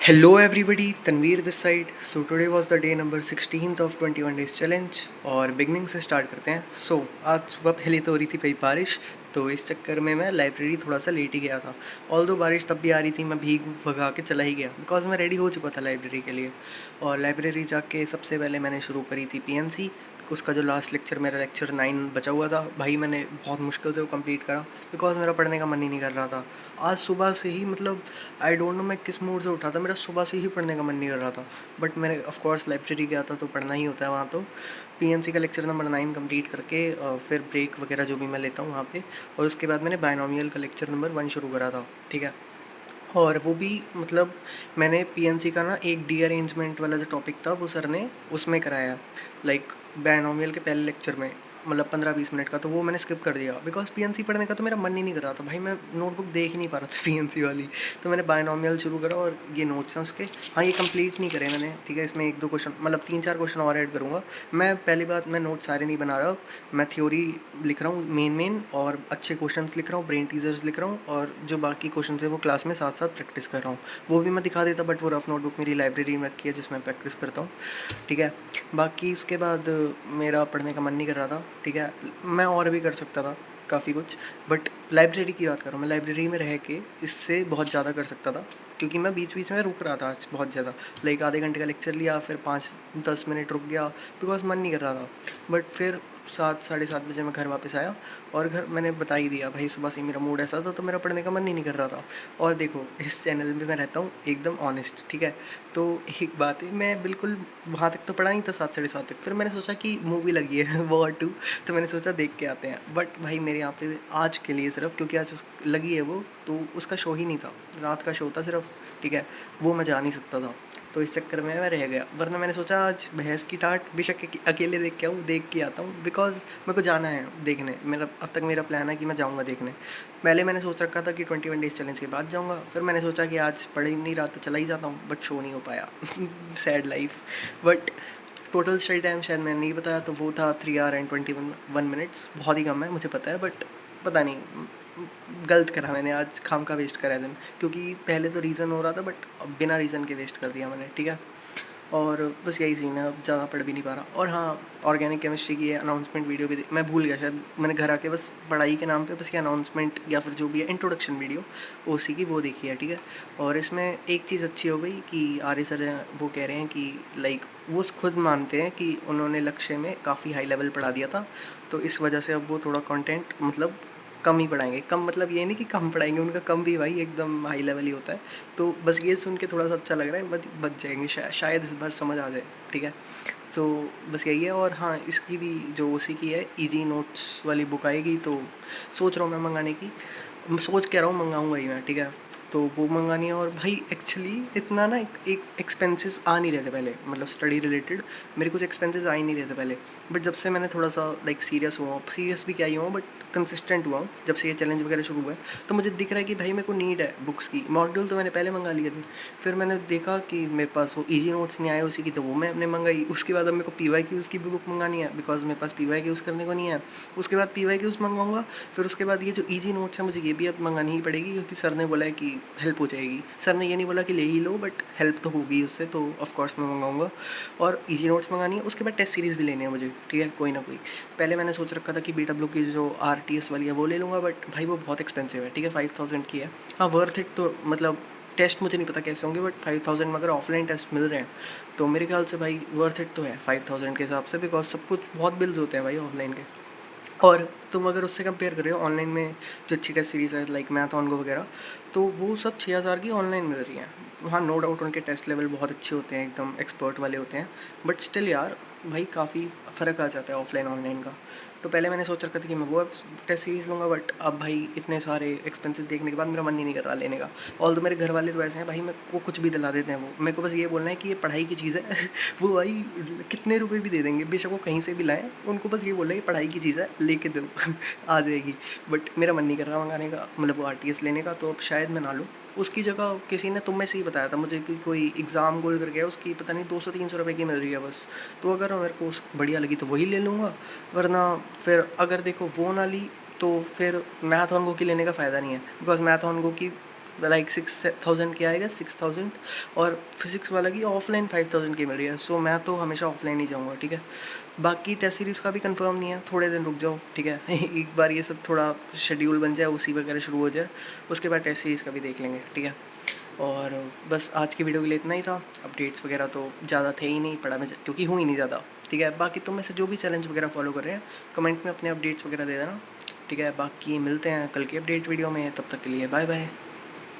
Hello everybody, Tanveer this side. So today was the day number 16th of 21 days challenge और beginning से start करते हैं. आज सुबह पहले तो हो रही थी भाई बारिश, तो इस चक्कर में मैं लाइब्रेरी थोड़ा सा लेट ही गया था. ऑल्दो बारिश तब भी आ रही थी, मैं भीग भगा के चला ही गया बिकॉज मैं रेडी हो चुका था लाइब्रेरी के लिए. और लाइब्रेरी जाके सबसे पहले मैंने शुरू करी थी पीएनसी. उसका जो लास्ट लेक्चर, मेरा लेक्चर 9 बचा हुआ था भाई, मैंने बहुत मुश्किल से वो कंप्लीट करा बिकॉज मेरा पढ़ने का मन ही नहीं कर रहा था. आज सुबह से ही मतलब आई डोंट नो मैं किस मूड से उठा था, मेरा सुबह से ही पढ़ने का मन नहीं कर रहा था. बट मैंने ऑफ कोर्स लाइब्रेरी गया था तो पढ़ना ही होता है वहाँ. तो पीएनसी का लेक्चर नंबर 9 कंप्लीट करके फिर ब्रेक वगैरह जो भी मैं लेता हूँ वहाँ पे, और उसके बाद मैंने बायनोमियल का लेक्चर नंबर 1 शुरू करा था. ठीक है. और वो भी मतलब मैंने पीएनसी का ना एक डी अरेंजमेंट वाला जो टॉपिक था वो सर ने उसमें कराया, लाइक बायनोमियल के पहले लेक्चर में, मतलब 15-20 मिनट का. तो वो मैंने स्किप कर दिया बिकॉज पीएनसी पढ़ने का तो मेरा मन ही नहीं कर रहा था भाई. मैं नोटबुक देख ही नहीं पा रहा था पीएनसी वाली. तो मैंने बायनोमियल शुरू करा और ये नोट्स हैं उसके. हाँ, ये कंप्लीट नहीं करे मैंने. ठीक है, इसमें 1-2 क्वेश्चन, मतलब 3-4 क्वेश्चन और ऐड करूँगा. मैं पहली बात, मैं नोट सारे नहीं बना रहा. मैं थ्योरी लिख रहा हूँ मेन और अच्छे क्वेश्चन लिख रहा हूँ, ब्रेन टीजर्स लिख रहा हूँ, और जो बाकी क्वेश्चन है वो क्लास में साथ साथ प्रैक्टिस कर रहा हूँ. वो भी मैं दिखा देता, बट वो रफ नोटबुक मेरी लाइब्रेरी में रखी है जिसमें प्रैक्टिस करता हूँ. ठीक है. बाकी उसके बाद मेरा पढ़ने का मन नहीं कर रहा था. ठीक है. मैं और भी कर सकता था काफ़ी कुछ, बट लाइब्रेरी की बात कर रहा हूँ. मैं लाइब्रेरी में रह के इससे बहुत ज़्यादा कर सकता था, क्योंकि मैं बीच बीच में रुक रहा था आज बहुत ज़्यादा. लाइक आधे घंटे का लेक्चर लिया, फिर 5-10 मिनट रुक गया बिकॉज मन नहीं कर रहा था. बट फिर 7-7:30 बजे मैं घर वापस आया, और घर मैंने बता ही दिया भाई, सुबह से मेरा मूड ऐसा था तो मेरा पढ़ने का मन ही नहीं कर रहा था. और देखो, इस चैनल में मैं रहता हूँ एकदम ऑनेस्ट. ठीक है. तो एक बात है, मैं बिल्कुल वहाँ तक तो पढ़ा नहीं था, 7-7:30 तक. फिर मैंने सोचा कि मूवी लगी है वॉर 2, तो मैंने सोचा देख के आते हैं. बट भाई मेरे यहाँ पे आज के लिए सिर्फ, क्योंकि आज लगी है वो, तो उसका शो ही नहीं था, रात का शो था सिर्फ. ठीक है. वो मैं जा नहीं सकता था, तो इस चक्कर में मैं रह गया. वरना मैंने सोचा आज भैंस की टाट बेशक अकेले देख के आऊँ, देख के आता हूँ बिकॉज मेरे को जाना है देखने. मेरा अब तक मेरा प्लान है कि मैं जाऊँगा देखने. पहले मैंने सोच रखा था कि 21 डेज चैलेंज के बाद जाऊँगा. फिर मैंने सोचा कि आज पढ़ ही नहीं रहा तो चला ही जाता हूँ, बट शो नहीं हो पाया. Sad life. But total study time शायद मैंने नहीं बताया, तो वो था 3 hours and 21 minutes. बहुत ही कम है मुझे पता है, बट पता नहीं, गलत करा मैंने आज, खाम का वेस्ट करा दिन. क्योंकि पहले तो रीज़न हो रहा था, बट बिना रीज़न के वेस्ट कर दिया मैंने. ठीक है. और बस यही सीन है, अब ज़्यादा पढ़ भी नहीं पा रहा. और हाँ, ऑर्गेनिक केमिस्ट्री की अनाउंसमेंट वीडियो भी मैं भूल गया शायद. मैंने घर आके बस पढ़ाई के नाम पे बस ये अनाउंसमेंट या फिर जो भी है इंट्रोडक्शन वीडियो उसी की वो देखी है. ठीक है. और इसमें एक चीज़ अच्छी हो गई कि आर्य सर वो कह रहे हैं कि लाइक वो खुद मानते हैं कि उन्होंने लक्ष्य में काफ़ी हाई लेवल पढ़ा दिया था, तो इस वजह से अब वो थोड़ा कंटेंट मतलब कम ही पढ़ाएंगे. कम मतलब ये नहीं कि कम पढ़ाएंगे, उनका कम भी भाई एकदम हाई लेवल ही होता है. तो बस ये सुन के थोड़ा सा अच्छा लग रहा है, बच जाएंगे शायद इस बार समझ आ जाए. ठीक है. तो बस यही है. और हाँ, इसकी भी जो उसी की है इजी नोट्स वाली बुक आएगी, तो सोच रहा हूँ मैं मंगाने की. सोच कह रहा हूँ मंगाऊँगा ही मैं. ठीक है. तो वो मंगानी है. और भाई एक्चुअली इतना ना एक एक्सपेंसेस आ नहीं रहे थे पहले, मतलब स्टडी रिलेटेड मेरे कुछ एक्सपेंसेस आ ही नहीं रहे थे पहले. बट जब से मैंने थोड़ा सा लाइक सीरियस हुआ, सीरियस भी क्या ही हुआ, बट कंसिस्टेंट हुआ हूँ जब से ये चैलेंज वगैरह शुरू हुआ है, तो मुझे दिख रहा है कि भाई मेरे को नीड है बुक्स की. मॉड्यूल तो मैंने पहले मंगा लिए थे. फिर मैंने देखा कि मेरे पास वो ईजी नोट्स नहीं आए उसी की, तो वो मैंने मंगाई. उसके बाद अब मेरे को पीवाई क्यूज़ की भी बुक मंगानी है बिकॉज मेरे पास पीवाई क्यूज़ करने को नहीं है. उसके बाद पीवाई क्यूज़ मंगवाऊँगा. फिर उसके बाद ये जो ईजी नोट्स है मुझे ये भी अब मंगानी ही पड़ेगी, क्योंकि सर ने बोला है कि हेल्प हो जाएगी. सर ने ये नहीं बोला कि ले ही लो, बट हेल्प तो होगी उससे, तो ऑफकोर्स मैं मंगाऊँगा. और ईजी नोट्स मंगानी है. उसके बाद टेस्ट सीरीज़ भी लेनी है मुझे. ठीक है. कोई ना कोई. पहले मैंने सोच रखा था कि BW की जो RTS वाली है वो ले लूँगा, बट भाई वो बहुत एक्सपेंसिव है. ठीक है. 5000 की है. हाँ, वर्थ इट तो मतलब टेस्ट मुझे नहीं पता कैसे होंगे, बट 5000 में अगर ऑफलाइन टेस्ट मिल रहे हैं तो मेरे ख्याल से भाई वर्थ इट तो है 5000 के हिसाब से, बिकॉज सब कुछ बहुत बिल्स होते हैं भाई ऑफलाइन के. और तुम अगर उससे कंपेयर कर रहे हो ऑनलाइन में जो अच्छी टेस्ट सीरीज़ है लाइक मैथ ऑन गो वगैरह, तो वो सब 6000 की ऑनलाइन मिल रही हैं. हाँ, नो डाउट उनके टेस्ट लेवल बहुत अच्छे होते हैं, एकदम एक्सपर्ट वाले होते हैं, बट स्टिल यार भाई काफ़ी फ़र्क आ जाता है ऑफलाइन ऑनलाइन का. तो पहले मैंने सोच रखा था कि मैं वो टेस्ट सीरीज़ लूँगा, बट अब भाई इतने सारे एक्सपेंसेस देखने के बाद मेरा मन ही नहीं कर रहा लेने का. ऑल तो मेरे घर वाले तो ऐसे हैं भाई, मेरे को कुछ भी दिला देते हैं. वो मेरे को बस ये बोलना है कि ये पढ़ाई की चीज़ है. वो भाई कितने रुपए भी दे देंगे, बेशक वो कहीं से भी लाएं, उनको बस ये बोलना है कि पढ़ाई की चीज़ है लेके दो. आ जाएगी. बट मेरा मन नहीं कर रहा मंगाने का, मतलब वो RTS लेने का, तो अब शायद मैं ना लूँ. उसकी जगह किसी ने तुम में से ही बताया था मुझे कि कोई एग्ज़ाम गोल करके है, उसकी पता नहीं 200-300 रुपये की मिल रही है बस. तो अगर मेरे को बढ़िया लगी तो वही ले लूँगा. वरना फिर अगर देखो वो ना ली तो फिर मैथ ऑन गो की लेने का फ़ायदा नहीं है, बिकॉज मैथ ऑन गो की लाइक 6,000 की आएगा, 6,000। और फिज़िक्स वाला की ऑफलाइन 5,000 की मिल रही है। सो मैं तो हमेशा ऑफलाइन ही जाऊँगा, ठीक है। बाकी टेस्ट सीरीज़ का भी कंफर्म नहीं है, थोड़े दिन रुक जाओ, ठीक है। एक बार ये सब थोड़ा शेड्यूल बन जाए, उसी वगैरह शुरू हो जाए, उसके बाद टेस्ट सीरीज़ का भी देख लेंगे, ठीक है। और बस आज की वीडियो के लिए इतना ही था। अपडेट्स वगैरह तो ज़्यादा थे ही नहीं, पढ़ा में क्योंकि हूँ ही नहीं ज़्यादा, ठीक है। बाकी तुम में से जो भी चैलेंज वगैरह फॉलो कर रहे हैं, कमेंट में अपने अपडेट्स वगैरह दे देना, ठीक है। बाकी मिलते हैं कल की अपडेट वीडियो में, तब तक के लिए बाय बाय।